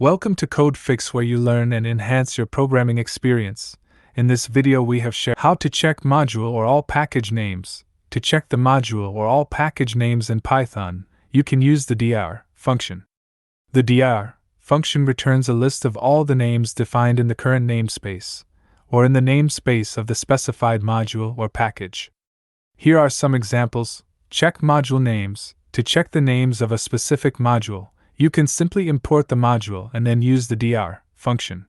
Welcome to Code Fix, where you learn and enhance your programming experience. In this video we have shared how to check module or all package names. To check the module or all package names in Python, you can use the dir function. The dir function returns a list of all the names defined in the current namespace, or in the namespace of the specified module or package. Here are some examples. Check module names. To check the names of a specific module, you can simply import the module and then use the dir function.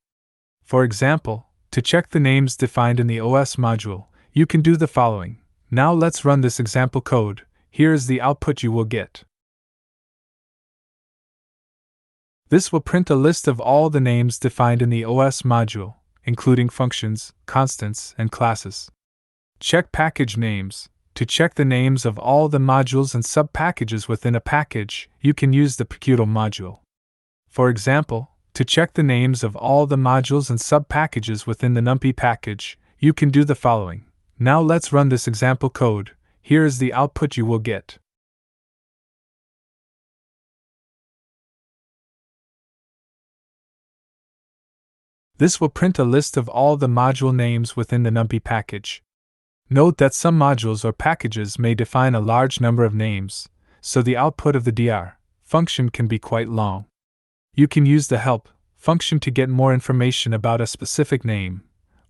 For example, to check the names defined in the OS module, you can do the following. Now let's run this example code. Here is the output you will get. This will print a list of all the names defined in the OS module, including functions, constants, and classes. Check package names. To check the names of all the modules and sub-packages within a package, you can use the prequel module. For example, to check the names of all the modules and sub-packages within the NumPy package, you can do the following. Now let's run this example code. Here is the output you will get. This will print a list of all the module names within the NumPy package. Note that some modules or packages may define a large number of names, so the output of the dir function can be quite long. You can use the help function to get more information about a specific name,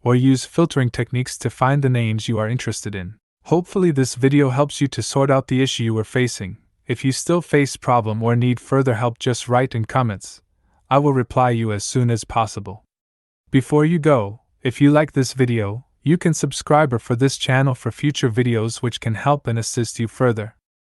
or use filtering techniques to find the names you are interested in. Hopefully this video helps you to sort out the issue you were facing. If you still face problem or need further help, just write in comments. I will reply you as soon as possible. Before you go, if you like this video, you can subscribe for this channel for future videos which can help and assist you further.